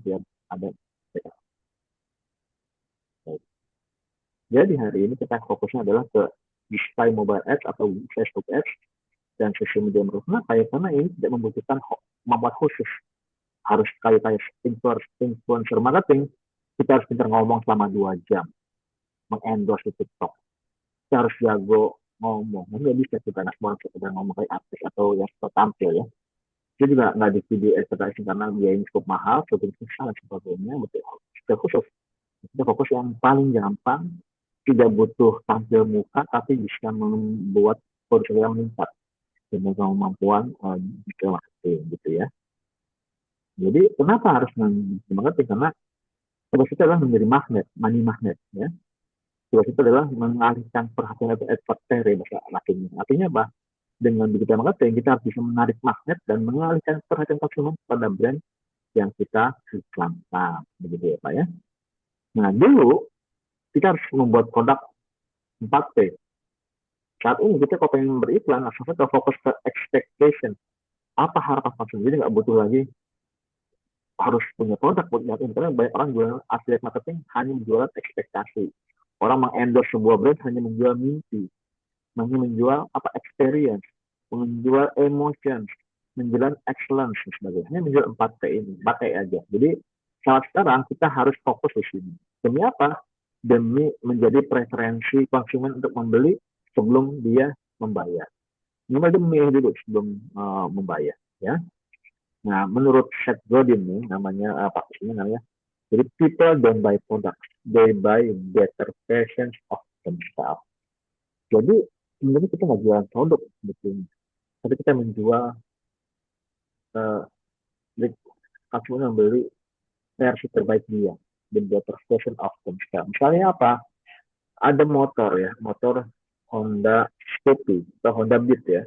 ya, biar ada. Jadi hari ini kita fokusnya adalah ke display mobile ads atau Facebook ads dan social media menurut karena ini tidak membutuhkan kemampuan khusus. Harus kayak influencer marketing, kita harus pintar ngomong selama 2 jam, mengendorse di TikTok. Kita harus jago ngomong. Nggak bisa kita sekedar ngomong kayak artis atau yang suka tampil ya. Dia juga nggak di video advertising karena biayanya cukup mahal, syuting susah dan sebagainya. Betul. Kita khusus. Kita fokus yang paling gampang, tidak butuh tampil muka, tapi bisa membuat portfolio meningkat dengan kemampuan digital marketing gitu ya. Jadi kenapa harus mengerti? Karena tugas itu adalah menjadi magnet, money magnet ya. Tugas itu adalah mengalihkan perhatian atau advertising bahasa latinnya. Artinya apa? Dengan digital marketing kita harus bisa menarik magnet dan mengalihkan perhatian konsumen pada brand yang kita iklankan, begitu ya Pak ya. Nah dulu kita harus membuat produk 4P. Saat ini kita kalau pengen beriklan, langsung kita fokus ke expectation. Apa harapan konsumen? Jadi nggak butuh lagi harus punya produk buat nyatain, karena banyak orang jualan affiliate marketing hanya menjual ekspektasi. Orang mengendorse sebuah brand hanya menjual mimpi, hanya menjual apa experience, menjual emotion, menjual excellence dan sebagainya. Hanya menjual 4T ini, 4T aja. Jadi saat sekarang kita harus fokus di sini. Demi apa? Demi menjadi preferensi konsumen untuk membeli sebelum dia membayar. Minimal dia memilih dulu sebelum membayar, ya. Nah, menurut Seth Godin nih, namanya apa sih namanya? Jadi people don't buy products, they buy better versions of themselves. Jadi sebenarnya kita nggak jualan produk sebetulnya, tapi kita menjual uh, konsumen membeli versi terbaik dia, the better version of themselves. Misalnya apa? Ada motor ya, motor Honda Scoopy atau Honda Beat ya.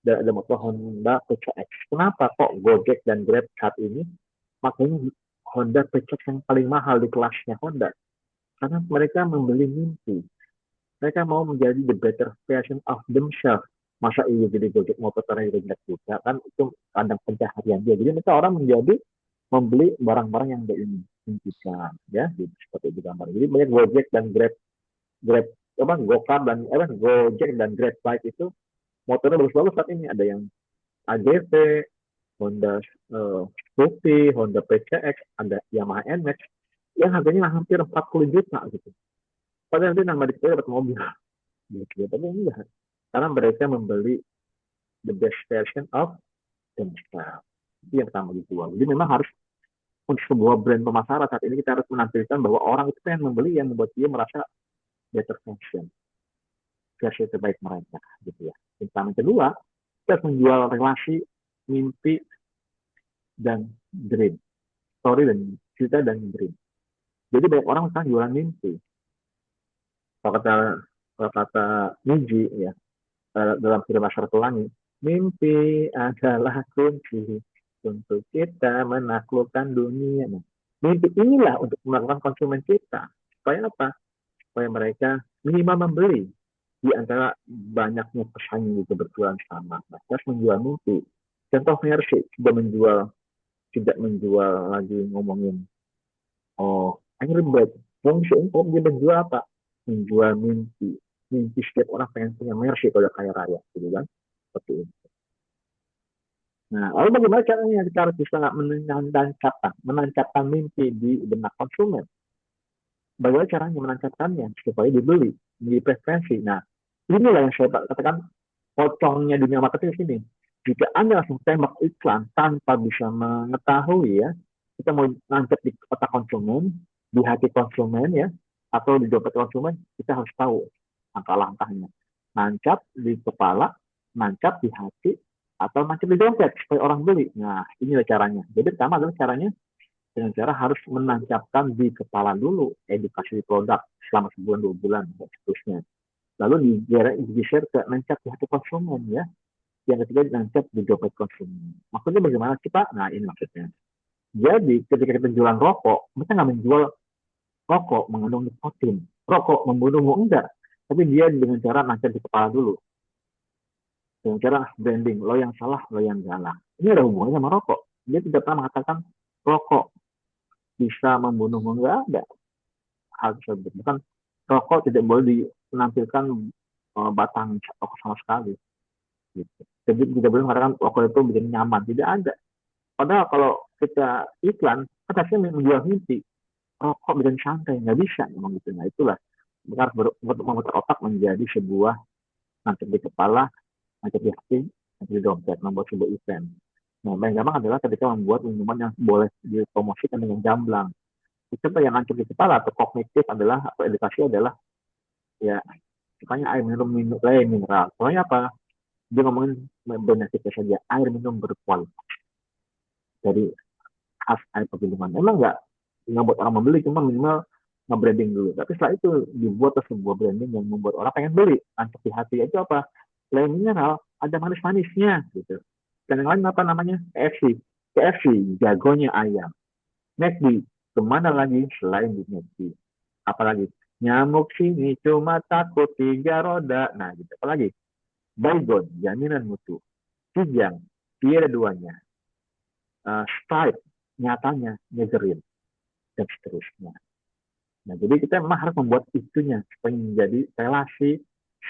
Dan ada motor Honda PCX. Kenapa kok Gojek dan Grab saat ini makanya Honda PCX yang paling mahal di kelasnya Honda? Karena mereka membeli mimpi. Mereka mau menjadi the better version of themselves. Masa iya jadi Gojek motor terakhir juga kan itu kandang pencaharian dia. Jadi mereka orang menjadi membeli barang-barang yang dia impikan ya, seperti itu gambar. Jadi banyak Gojek dan Grab Gokar dan Gojek dan Grab Bike itu motornya bagus-bagus saat ini. Ada yang AGV, Honda Scoopy, Honda PCX, ada Yamaha NMAX yang harganya hampir 40 juta gitu. Padahal nanti nama kita dapat mobil gitu. Tapi enggak, karena mereka membeli the best version of themselves. Itu yang pertama dijual. Jadi memang harus untuk sebuah brand pemasaran saat ini kita harus menampilkan bahwa orang itu yang membeli yang membuat dia merasa better version, versi terbaik mereka gitu ya. Yang kedua, kita harus menjual relasi, mimpi, dan dream. Story dan cerita dan dream. Jadi banyak orang sekarang jualan mimpi. Kalau kata Niji ya, dalam film Laskar Pelangi, mimpi adalah kunci untuk kita menaklukkan dunia. Nah, mimpi inilah untuk melakukan konsumen kita. Supaya apa? Supaya mereka minimal membeli di antara banyaknya pesaing gitu berjualan sama. Nah, harus menjual mimpi. Contoh Mercy sudah menjual, tidak menjual lagi ngomongin Angry Bird. Mercy dia menjual apa? Menjual mimpi. Mimpi setiap orang pengen punya Mercy kalau kaya raya, gitu kan? Seperti itu. Nah, lalu bagaimana caranya kita harus bisa menancapkan mimpi di benak konsumen? Bagaimana caranya menancapkannya supaya dibeli, menjadi preferensi? Nah, inilah yang saya katakan pocongnya dunia marketing sini. Jika Anda langsung tembak iklan tanpa bisa mengetahui ya, kita mau nancap di otak konsumen, di hati konsumen ya, atau di dompet konsumen, kita harus tahu langkah-langkahnya. Nancap di kepala, nancap di hati, atau nancap di dompet supaya orang beli. Nah, inilah caranya. Jadi pertama adalah caranya dengan cara harus menancapkan di kepala dulu edukasi produk selama sebulan 2 bulan dan seterusnya. Lalu di-share ke nancap di hati konsumen ya. Yang ketiga nancap di dompet konsumen. Maksudnya bagaimana sih Pak? Nah ini maksudnya. Jadi ketika kita jualan rokok, kita nggak menjual rokok mengandung nikotin. Rokok membunuhmu enggak. Tapi dia dengan cara nancap di kepala dulu. Dengan cara branding, lo yang salah, lo yang salah. Ini ada hubungannya sama rokok. Dia tidak pernah mengatakan rokok bisa membunuh, nggak ada hal tersebut. Bahkan rokok tidak boleh dinampilkan batang rokok sama sekali. Gitu. Jadi tidak boleh mengatakan rokok itu bikin nyaman, tidak ada. Padahal kalau kita iklan, kan hasilnya menjual mimpi. Rokok bikin santai, nggak bisa memang gitu. Nah itulah harus memutar otak menjadi sebuah nancep di kepala, nancep di hati, nancep di dompet, membuat sebuah event. Nah, yang gampang adalah ketika membuat minuman yang boleh dipromosikan dengan gamblang. Itu yang nancep di kepala atau kognitif adalah, atau edukasi adalah, ya, sukanya air minum, air mineral. Soalnya apa? Dia ngomongin benefitnya saja, air minum berkualitas. Dari khas air pegunungan. Emang nggak buat orang membeli, cuma minimal nge-branding dulu. Tapi setelah itu dibuat sebuah branding yang membuat orang pengen beli, nancep di hati. Itu apa? Selain mineral, ada manis-manisnya gitu. Dan yang lain apa namanya? KFC. KFC, jagonya ayam. McD, kemana lagi selain di McD? Apalagi? Nyamuk sini cuma takut 3 roda. Nah, gitu. Apalagi? Baygon, jaminan mutu. Kijang, tiada duanya. Stripe, nyatanya nyegerin. Dan seterusnya. Nah, jadi kita memang harus membuat itunya supaya menjadi relasi,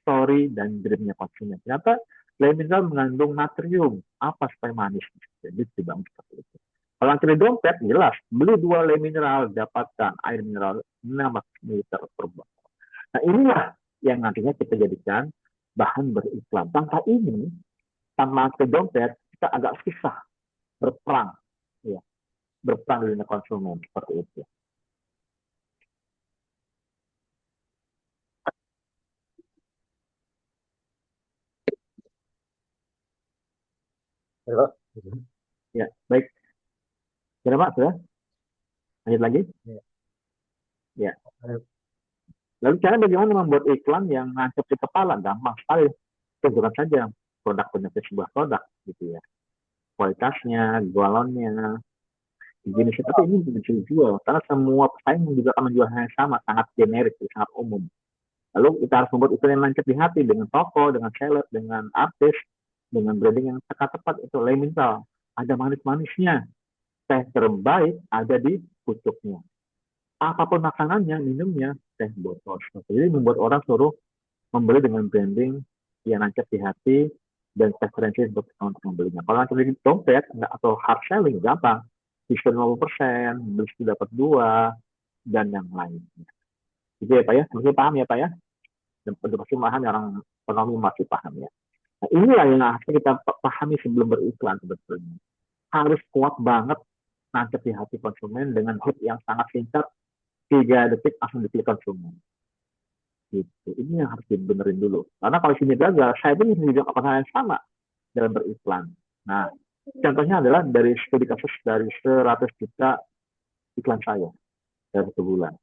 story, dan dreamnya konsumen. Ternyata selain mineral mengandung natrium, apa supaya manis? Jadi dibangun seperti itu. Kalau antri dompet, jelas. Beli 2 lem mineral, dapatkan air mineral 6 liter per botol. Nah, inilah yang nantinya kita jadikan bahan beriklan. Tanpa ini, tanpa antri dompet, kita agak susah berperang. Ya, berperang di dunia konsumen. Seperti itu. Halo. Ya, baik. Kira Pak, sudah? Lanjut lagi? Ya. Ya. Lalu cara bagaimana membuat iklan yang nancep di kepala? Gampang sekali. Tunjukkan saja produk benefit sebuah produk gitu ya. Kualitasnya, galonnya, jenisnya. Tapi ini bisa dijual karena semua pesaing juga akan menjual hal yang sama, sangat generik, sangat umum. Lalu kita harus membuat iklan yang nancep di hati dengan toko, dengan seller, dengan artis, dengan branding yang tepat. Itu elemental. Ada manis-manisnya. Teh terbaik ada di pucuknya. Apapun makanannya, minumnya, teh botol. Jadi membuat orang suruh membeli dengan branding yang nancap di hati dan preferensi untuk membelinya. Kalau nancap di dompet atau hard selling, gampang. Diskon 50%, beli satu dapat 2, dan yang lainnya. Jadi ya Pak ya, mungkin paham ya Pak ya? Dan pasti paham, orang ekonomi masih paham ya. Nah, inilah yang harus kita pahami sebelum beriklan sebetulnya. Harus kuat banget nancap di hati konsumen dengan hook yang sangat singkat, 3 detik langsung dipilih konsumen. Gitu. Ini yang harus dibenerin dulu. Karena kalau sini gagal, saya pun juga akan hal yang sama dalam beriklan. Nah, contohnya adalah dari studi kasus dari 100 juta iklan saya dalam 1 bulan.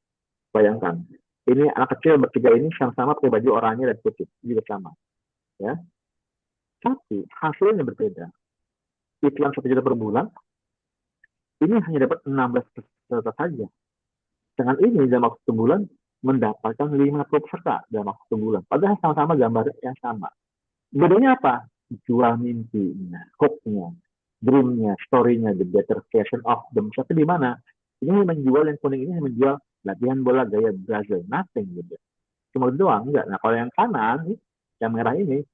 Bayangkan, ini anak kecil bertiga ini sama-sama pakai baju oranye dan putih, juga sama. Ya, tapi hasilnya berbeda. Iklan 1 juta per bulan, ini hanya dapat 16 peserta saja. Dengan ini dalam waktu 1 bulan mendapatkan 50 peserta dalam waktu 1 bulan. Padahal sama-sama gambar yang sama. Bedanya apa? Jual mimpinya, hope-nya, dream-nya, story-nya, the better version of them. Tapi di mana? Ini menjual, yang kuning ini menjual latihan bola gaya Brazil, nothing gitu. Cuma doang, enggak. Nah, kalau yang kanan, yang merah ini,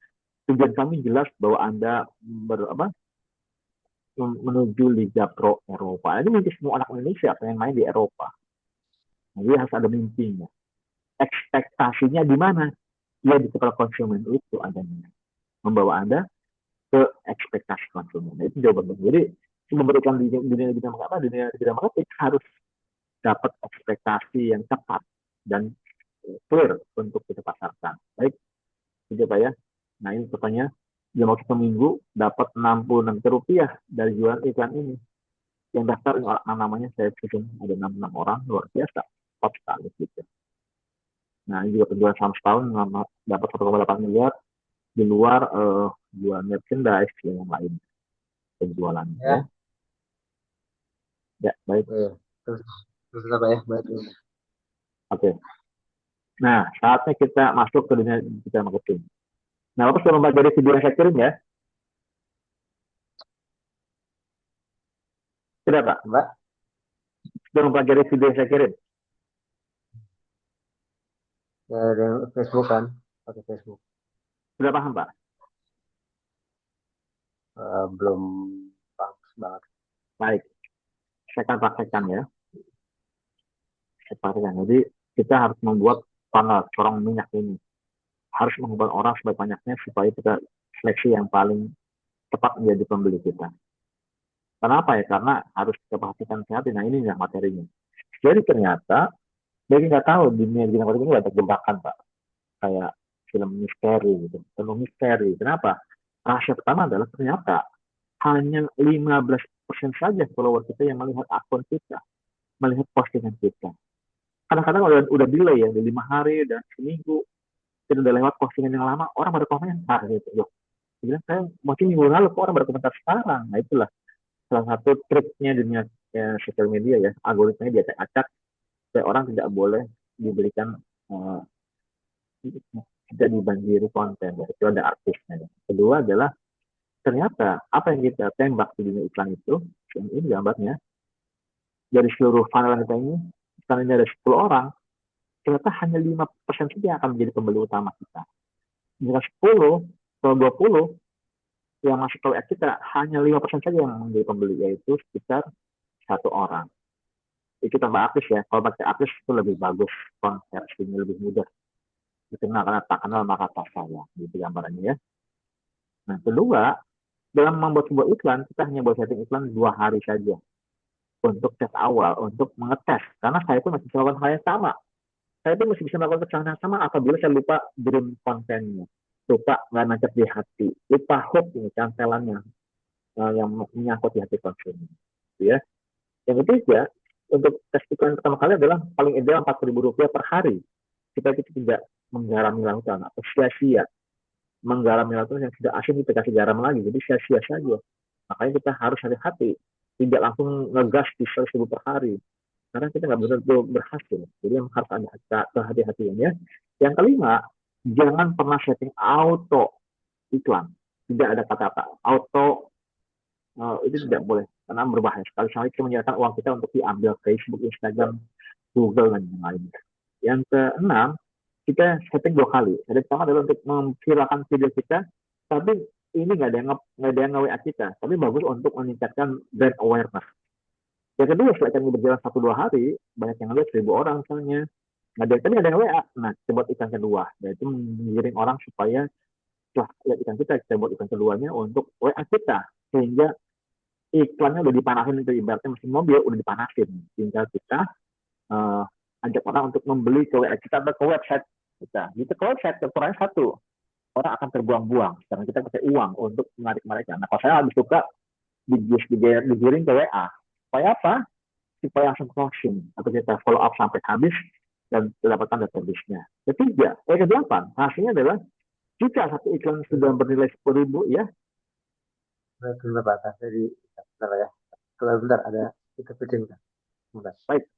tujuan kami jelas bahwa Anda menuju Liga Pro Eropa. Ini mimpi semua anak Indonesia pengen main di Eropa. Nah, dia harus ada mimpinya. Ekspektasinya di mana? Ya di kepala konsumen itu adanya. Membawa Anda ke ekspektasi konsumen. Nah, itu jawaban. Jadi memberikan dunia bidang marketing harus dapat ekspektasi yang tepat dan clear untuk kita pasarkan. Baik, itu Pak ya. Nah ini contohnya, dalam waktu seminggu dapat 66 juta rupiah dari jualan iklan ini. Yang daftar namanya saya susun ada 66 orang, luar biasa, top sekali gitu. Nah ini juga penjualan selama setahun dapat 1,8 miliar di luar jual merchandise yang lain penjualan ya. Ya. Ya baik. Terus terus apa ya? Baik. Oke. Nah saatnya kita masuk ke dunia digital marketing. Nah Bapak sudah mempelajari video yang saya kirim ya? Sudah Pak? Mbak, Sudah mempelajari video yang saya kirim? Ya, ada Facebook kan, pakai Facebook. Sudah paham, Pak? Belum paham banget. Baik, saya akan praktekkan ya. Saya praktekkan. Jadi kita harus membuat funnel corong minyak ini. Harus mengubah orang sebanyak-banyaknya supaya kita seleksi yang paling tepat menjadi pembeli kita. Kenapa ya? Karena harus kita perhatikan sehat. Nah ini yang materinya. Jadi ternyata, dia nggak tahu dunia marketing ini ada jebakan, Pak. Kayak film misteri gitu. Penuh misteri. Kenapa? Rahasia pertama adalah ternyata hanya 15% saja follower kita yang melihat akun kita, melihat postingan kita. Kadang-kadang udah delay ya, 5 hari dan seminggu, kita udah lewat postingan yang lama, orang baru komentar gitu. Loh, bilang saya mungkin minggu lalu kok orang baru komentar sekarang. Nah itulah salah satu triknya dunia sosial media ya, algoritmanya dia acak supaya orang tidak boleh diberikan uh, tidak dibanjiri konten ya. Itu ada artisnya. Kedua adalah ternyata apa yang kita tembak di dunia iklan itu, ini gambarnya, dari seluruh funnel kita ini, iklan ini ada 10 orang, ternyata hanya 5% saja yang akan menjadi pembeli utama kita. Jika 10 atau 20 yang masuk ke WA kita, hanya 5% saja yang menjadi pembeli, yaitu sekitar 1 orang. Itu tambah artis ya, kalau pakai artis itu lebih bagus, konversinya lebih mudah. Dikenal karena tak kenal maka tak sayang, gitu gambarannya ya. Nah kedua, dalam membuat sebuah iklan, kita hanya boleh setting iklan 2 hari saja untuk tes awal, untuk mengetes. Karena saya pun masih melakukan hal yang sama. Saya pun masih bisa melakukan kesalahan yang sama apabila saya lupa beri kontennya. Lupa nggak nancap di hati. Lupa hook ini, cantelannya yang menyangkut di hati konsumen. Ya. Yang ketiga, untuk tes iklan pertama kali adalah paling ideal Rp40.000 per hari. Kita tidak menggarami lautan atau sia-sia menggarami lautan yang sudah asin kita kasih garam lagi, jadi sia-sia saja. Makanya kita harus hati-hati, tidak langsung ngegas di 100.000 per hari, karena kita nggak benar-benar berhasil. Jadi yang harus ada kehati-hatiannya. Yang kelima, jangan pernah setting auto iklan. Tidak ada kata-kata auto, itu tidak boleh karena berbahaya sekali. Sekali kita menyerahkan uang kita untuk diambil Facebook, Instagram, Google dan yang lainnya. Yang keenam, kita setting 2 kali. Yang pertama adalah untuk memviralkan video kita, tapi ini nggak ada yang nge-WA kita, tapi bagus untuk meningkatkan brand awareness. Yang kedua, setelah ikan berjalan 1-2 hari, banyak yang lihat 1.000 orang misalnya, tapi nggak ada yang WA. Nah, kita buat ikan kedua, yaitu mengiring orang supaya setelah lihat ikan kita buat ikan keduanya untuk WA kita, sehingga iklannya udah dipanasin, itu ibaratnya mesin mobil udah dipanasin, tinggal kita uh, ajak orang untuk membeli ke WA kita atau ke website kita. Gitu ke website, kekurangannya satu, orang akan terbuang-buang karena kita pakai uang untuk menarik mereka. Nah, kalau saya lebih suka digiring ke WA. Supaya apa? Supaya langsung closing atau kita follow up sampai habis dan mendapatkan database-nya. Ketiga, ke-8, hasilnya adalah jika satu iklan sudah bernilai 10.000 ya. Berarti berapa? Jadi, bentar ya. Kalau bentar ada itu penting. Bentar. Baik,